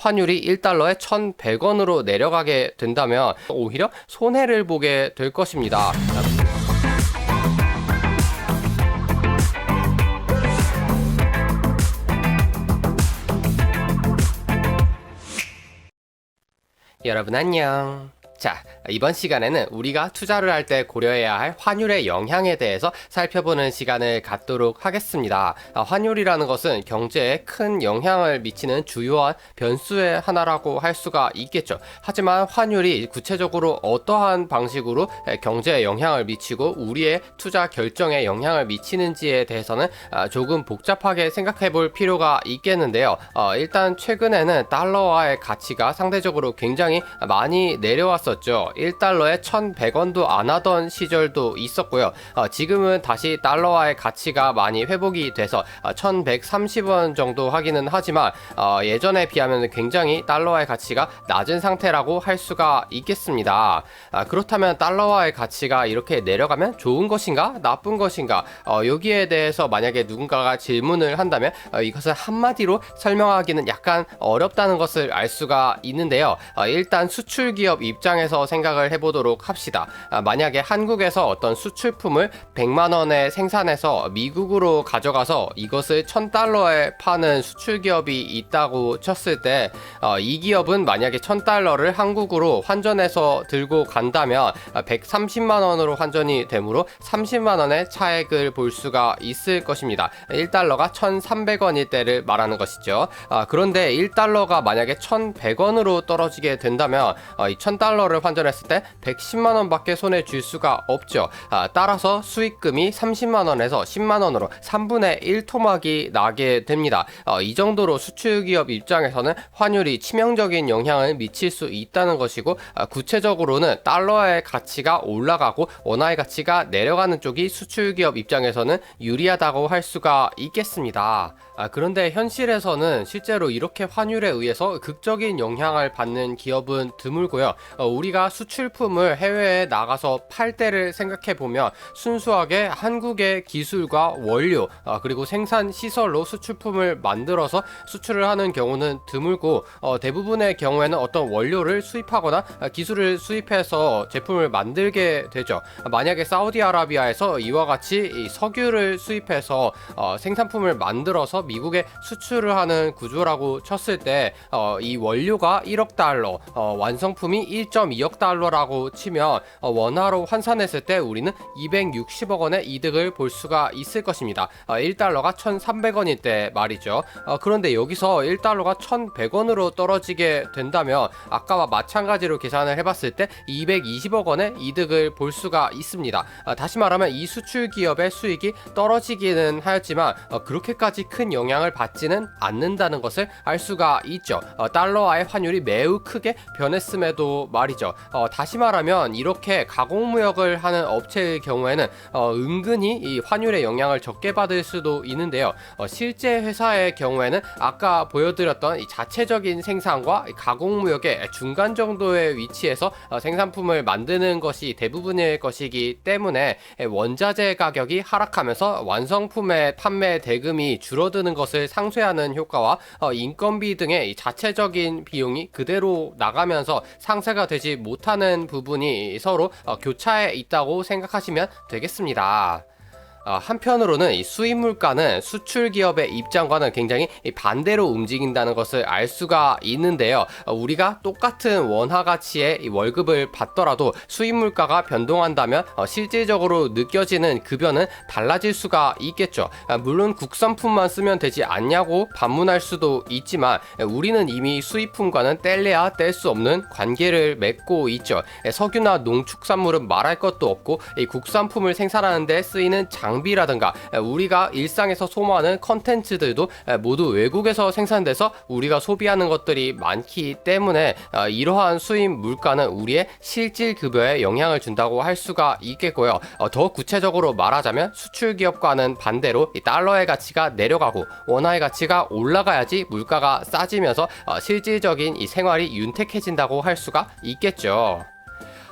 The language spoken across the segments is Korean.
환율이 1달러에 1,100원으로 내려가게 된다면 오히려 손해를 보게 될 것입니다. 여러분 안녕. 자, 이번 시간에는 우리가 투자를 할 때 고려해야 할 환율의 영향에 대해서 살펴보는 시간을 갖도록 하겠습니다. 환율이라는 것은 경제에 큰 영향을 미치는 주요한 변수의 하나라고 할 수가 있겠죠. 하지만 환율이 구체적으로 어떠한 방식으로 경제에 영향을 미치고 우리의 투자 결정에 영향을 미치는지에 대해서는 조금 복잡하게 생각해 볼 필요가 있겠는데요. 일단 최근에는 달러와의 가치가 상대적으로 굉장히 많이 내려왔었죠. 1달러에 1,100원도 안 하던 시절도 있었고요. 지금은 다시 달러와의 가치가 많이 회복이 돼서 1,130원 정도 하기는 하지만 예전에 비하면 굉장히 달러와의 가치가 낮은 상태라고 할 수가 있겠습니다. 그렇다면 달러와의 가치가 이렇게 내려가면 좋은 것인가 나쁜 것인가, 여기에 대해서 만약에 누군가가 질문을 한다면 이것을 한마디로 설명하기는 약간 어렵다는 것을 알 수가 있는데요. 일단 수출기업 입장에서 생각을 해보도록 합시다. 만약에 한국에서 어떤 수출품을 100만원에 생산해서 미국으로 가져가서 이것을 1,000달러에 파는 수출기업이 있다고 쳤을 때 이 기업은 만약에 1,000달러를 한국으로 환전해서 들고 간다면 130만원으로 환전이 되므로 30만원의 차액을 볼 수가 있을 것입니다. 1달러가 1,300원일 때를 말하는 것이죠. 그런데 1달러가 만약에 1,100원으로 떨어지게 된다면 이 1,000달러를 환전했을 때 110만원 밖에 손에 쥘 수가 없죠. 따라서 수익금이 30만원에서 10만원으로 3분의 1 토막이 나게 됩니다. 이 정도로 수출기업 입장에서는 환율이 치명적인 영향을 미칠 수 있다는 것이고, 구체적으로는 달러의 가치가 올라가고 원화의 가치가 내려가는 쪽이 수출기업 입장에서는 유리하다고 할 수가 있겠습니다. 그런데 현실에서는 실제로 이렇게 환율에 의해서 극적인 영향을 받는 기업은 드물고요. 우리가 수출품을 해외에 나가서 팔 때를 생각해보면 순수하게 한국의 기술과 원료 그리고 생산 시설로 수출품을 만들어서 수출을 하는 경우는 드물고, 대부분의 경우에는 어떤 원료를 수입하거나 기술을 수입해서 제품을 만들게 되죠. 만약에 사우디아라비아에서 이와 같이 석유를 수입해서 생산품을 만들어서 미국에 수출을 하는 구조라고 쳤을 때 이 원료가 1억 달러, 완성품이 1.2억 달러라고 치면 원화로 환산했을 때 우리는 260억 원의 이득을 볼 수가 있을 것입니다. 1달러가 1,300원일 때 말이죠. 그런데 여기서 1달러가 1,100원으로 떨어지게 된다면 아까와 마찬가지로 계산을 해봤을 때 220억 원의 이득을 볼 수가 있습니다. 다시 말하면 이 수출 기업의 수익이 떨어지기는 하였지만 그렇게까지 큰 영향을 받지는 않는다는 것을 알 수가 있죠. 달러와의 환율이 매우 크게 변했음에도 말이죠. 다시 말하면 이렇게 가공무역을 하는 업체의 경우에는 은근히 이 환율의 영향을 적게 받을 수도 있는데요. 실제 회사의 경우에는 아까 보여드렸던 이 자체적인 생산과 가공무역의 중간 정도의 위치에서 생산품을 만드는 것이 대부분일 것이기 때문에 원자재 가격이 하락하면서 완성품의 판매 대금이 줄어드는 것을 상쇄하는 효과와 인건비 등의 이 자체적인 비용이 그대로 나가면서 상쇄가 되지 못하는 부분이 서로 교차해 있다고 생각하시면 되겠습니다. 한편으로는 이 수입 물가는 수출 기업의 입장과는 굉장히 반대로 움직인다는 것을 알 수가 있는데요. 우리가 똑같은 원화 가치의 월급을 받더라도 수입 물가가 변동한다면 실질적으로 느껴지는 급여는 달라질 수가 있겠죠. 물론 국산품만 쓰면 되지 않냐고 반문할 수도 있지만 우리는 이미 수입품과는 뗄래야 뗄 수 없는 관계를 맺고 있죠. 석유나 농축산물은 말할 것도 없고 이 국산품을 생산하는 데 쓰이는 장비라든가 우리가 일상에서 소모하는 컨텐츠들도 모두 외국에서 생산돼서 우리가 소비하는 것들이 많기 때문에 이러한 수입 물가는 우리의 실질 급여에 영향을 준다고 할 수가 있겠고요. 더 구체적으로 말하자면 수출 기업과는 반대로 이 달러의 가치가 내려가고 원화의 가치가 올라가야지 물가가 싸지면서 실질적인 이 생활이 윤택해진다고 할 수가 있겠죠.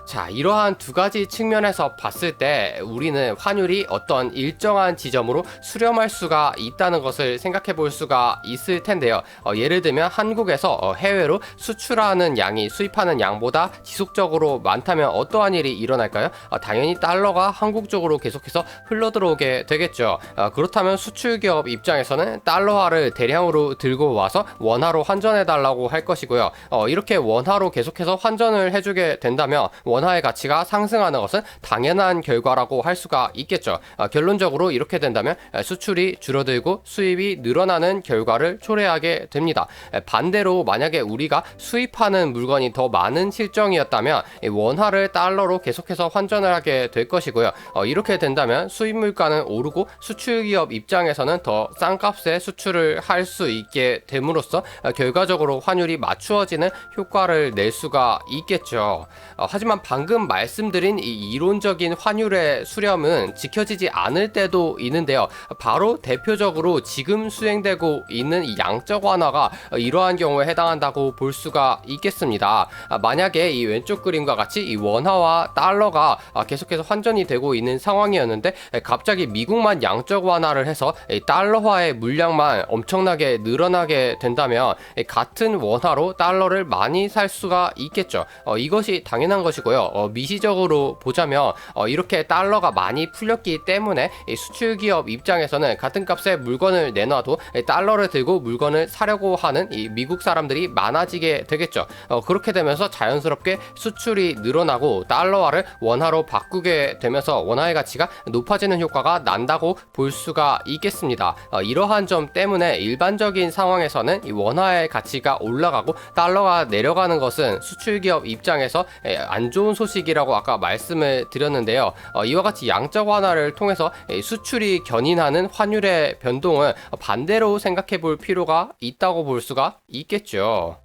자, 이러한 두 가지 측면에서 봤을 때 우리는 환율이 어떤 일정한 지점으로 수렴할 수가 있다는 것을 생각해 볼 수가 있을 텐데요. 예를 들면 한국에서 해외로 수출하는 양이 수입하는 양보다 지속적으로 많다면 어떠한 일이 일어날까요? 당연히 달러가 한국 쪽으로 계속해서 흘러들어오게 되겠죠. 그렇다면 수출기업 입장에서는 달러화를 대량으로 들고 와서 원화로 환전해 달라고 할 것이고요. 이렇게 원화로 계속해서 환전을 해주게 된다면 원화의 가치가 상승하는 것은 당연한 결과라고 할 수가 있겠죠. 결론적으로 이렇게 된다면 수출이 줄어들고 수입이 늘어나는 결과를 초래하게 됩니다. 반대로 만약에 우리가 수입하는 물건이 더 많은 실정이었다면 원화를 달러로 계속해서 환전을 하게 될 것이고요. 이렇게 된다면 수입 물가는 오르고 수출 기업 입장에서는 더 싼 값에 수출을 할 수 있게 됨으로써 결과적으로 환율이 맞추어지는 효과를 낼 수가 있겠죠. 하지만 방금 말씀드린 이 이론적인 환율의 수렴은 지켜지지 않을 때도 있는데요. 바로 대표적으로 지금 수행되고 있는 이 양적 완화가 이러한 경우에 해당한다고 볼 수가 있겠습니다. 만약에 이 왼쪽 그림과 같이 이 원화와 달러가 계속해서 환전이 되고 있는 상황이었는데 갑자기 미국만 양적 완화를 해서 달러화의 물량만 엄청나게 늘어나게 된다면 같은 원화로 달러를 많이 살 수가 있겠죠. 이것이 당연한 것이고요. 미시적으로 보자면 이렇게 달러가 많이 풀렸기 때문에 수출 기업 입장에서는 같은 값의 물건을 내놔도 달러를 들고 물건을 사려고 하는 이 미국 사람들이 많아지게 되겠죠. 그렇게 되면서 자연스럽게 수출이 늘어나고 달러화를 원화로 바꾸게 되면서 원화의 가치가 높아지는 효과가 난다고 볼 수가 있겠습니다. 이러한 점 때문에 일반적인 상황에서는 이 원화의 가치가 올라가고 달러가 내려가는 것은 수출 기업 입장에서 안 좋은 소식이라고 아까 말씀을 드렸는데요. 이와 같이 양적 완화를 통해서 수출이 견인하는 환율의 변동을 반대로 생각해 볼 필요가 있다고 볼 수가 있겠죠.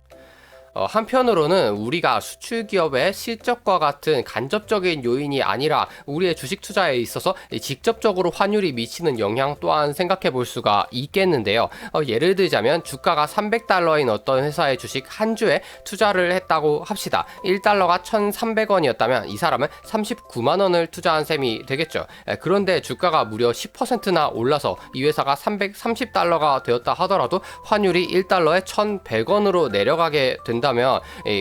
한편으로는 우리가 수출 기업의 실적과 같은 간접적인 요인이 아니라 우리의 주식 투자에 있어서 직접적으로 환율이 미치는 영향 또한 생각해 볼 수가 있겠는데요. 예를 들자면 주가가 300달러인 어떤 회사의 주식 한 주에 투자를 했다고 합시다. 1달러가 1,300원이었다면 이 사람은 39만 원을 투자한 셈이 되겠죠. 그런데 주가가 무려 10%나 올라서 이 회사가 330달러가 되었다 하더라도 환율이 1달러에 1,100원으로 내려가게 된다면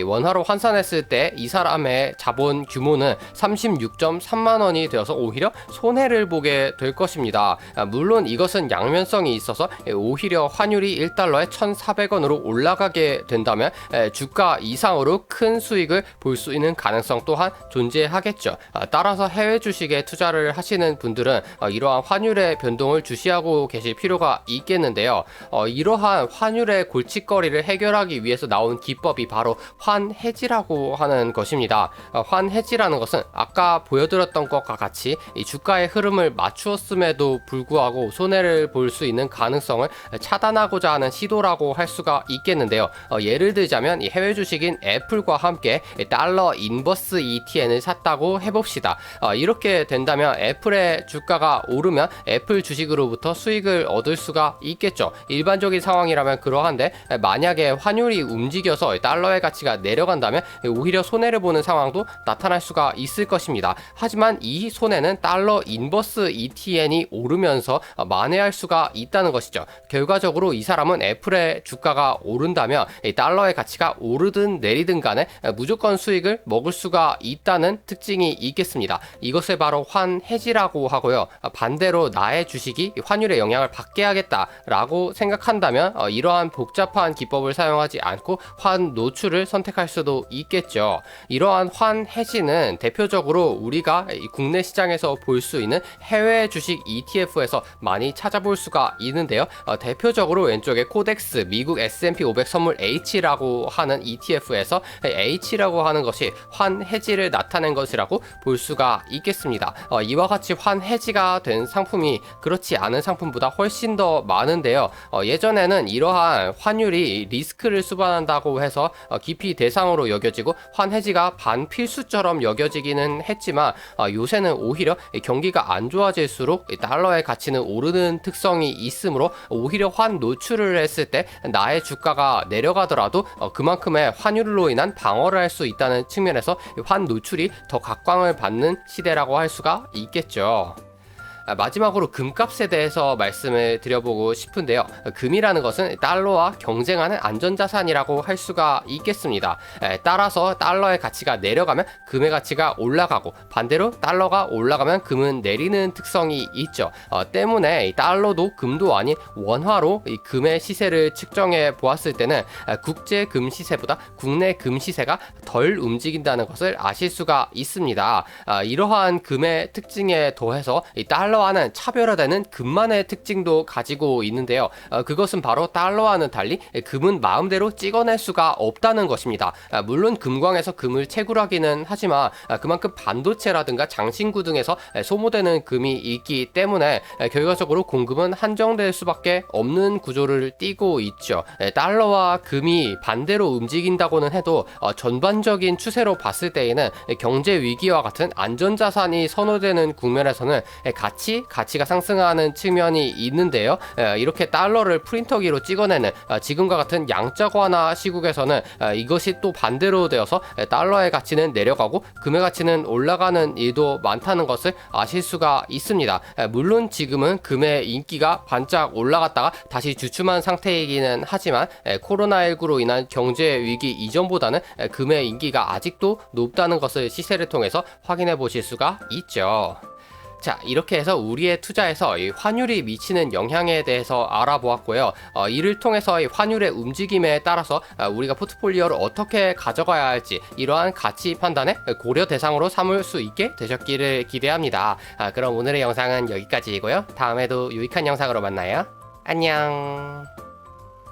원화로 환산했을 때 이 사람의 자본 규모는 36.3만 원이 되어서 오히려 손해를 보게 될 것입니다. 물론 이것은 양면성이 있어서 오히려 환율이 1달러에 1,400원으로 올라가게 된다면 주가 이상으로 큰 수익을 볼 수 있는 가능성 또한 존재하겠죠. 따라서 해외 주식에 투자를 하시는 분들은 이러한 환율의 변동을 주시하고 계실 필요가 있겠는데요. 이러한 환율의 골칫거리를 해결하기 위해서 나온 기법이 바로 환해지라고 하는 것입니다. 환해지라는 것은 아까 보여드렸던 것과 같이 이 주가의 흐름을 맞추었음에도 불구하고 손해를 볼 수 있는 가능성을 차단하고자 하는 시도라고 할 수가 있겠는데요. 예를 들자면 이 해외 주식인 애플과 함께 달러 인버스 ETN을 샀다고 해봅시다. 이렇게 된다면 애플의 주가가 오르면 애플 주식으로부터 수익을 얻을 수가 있겠죠. 일반적인 상황이라면 그러한데 만약에 환율이 움직여서 달러의 가치가 내려간다면 오히려 손해를 보는 상황도 나타날 수가 있을 것입니다. 하지만 이 손해는 달러 인버스 ETN이 오르면서 만회할 수가 있다는 것이죠. 결과적으로 이 사람은 애플의 주가가 오른다면 달러의 가치가 오르든 내리든 간에 무조건 수익을 먹을 수가 있다는 특징이 있겠습니다. 이것을 바로 환해지라고 하고요. 반대로 나의 주식이 환율의 영향을 받게 하겠다라고 생각한다면 이러한 복잡한 기법을 사용하지 않고 환 노출을 선택할 수도 있겠죠. 이러한 환해지는 대표적으로 우리가 국내 시장에서 볼 수 있는 해외 주식 ETF에서 많이 찾아볼 수가 있는데요. 대표적으로 왼쪽에 코덱스 미국 S&P 500 선물 H라고 하는 ETF에서 H라고 하는 것이 환해지를 나타낸 것이라고 볼 수가 있겠습니다. 이와 같이 환해지가 된 상품이 그렇지 않은 상품보다 훨씬 더 많은데요. 예전에는 이러한 환율이 리스크를 수반한다고 해서 시대에서 기피 대상으로 여겨지고 환해지가 반필수처럼 여겨지기는 했지만 요새는 오히려 경기가 안 좋아질수록 달러의 가치는 오르는 특성이 있으므로 오히려 환 노출을 했을 때 나의 주가가 내려가더라도 그만큼의 환율로 인한 방어를 할 수 있다는 측면에서 환 노출이 더 각광을 받는 시대라고 할 수가 있겠죠. 마지막으로 금값에 대해서 말씀을 드려보고 싶은데요. 금이라는 것은 달러와 경쟁하는 안전자산이라고 할 수가 있겠습니다. 따라서 달러의 가치가 내려가면 금의 가치가 올라가고 반대로 달러가 올라가면 금은 내리는 특성이 있죠. 때문에 달러도 금도 아닌 원화로 이 금의 시세를 측정해 보았을 때는 국제 금 시세보다 국내 금 시세가 덜 움직인다는 것을 아실 수가 있습니다. 이러한 금의 특징에 더해서 이 달러와는 차별화되는 금만의 특징도 가지고 있는데요. 그것은 바로 달러와는 달리 금은 마음대로 찍어낼 수가 없다는 것입니다. 물론 금광에서 금을 채굴하기는 하지만 그만큼 반도체라든가 장신구 등에서 소모되는 금이 있기 때문에 결과적으로 공급은 한정될 수밖에 없는 구조를 띠고 있죠. 달러와 금이 반대로 움직인다고는 해도 전반적인 추세로 봤을 때에는 경제 위기와 같은 안전자산이 선호되는 국면에서는 가치가 상승하는 측면이 있는데요. 이렇게 달러를 프린터기로 찍어내는 지금과 같은 양적 완화 시국에서는 이것이 또 반대로 되어서 달러의 가치는 내려가고 금의 가치는 올라가는 일도 많다는 것을 아실 수가 있습니다. 물론 지금은 금의 인기가 반짝 올라갔다가 다시 주춤한 상태이기는 하지만 코로나19로 인한 경제 위기 이전보다는 금의 인기가 아직도 높다는 것을 시세를 통해서 확인해 보실 수가 있죠. 자, 이렇게 해서 우리의 투자에서 이 환율이 미치는 영향에 대해서 알아보았고요. 이를 통해서 이 환율의 움직임에 따라서 우리가 포트폴리오를 어떻게 가져가야 할지 이러한 가치 판단의 고려 대상으로 삼을 수 있게 되셨기를 기대합니다. 그럼 오늘의 영상은 여기까지이고요. 다음에도 유익한 영상으로 만나요. 안녕.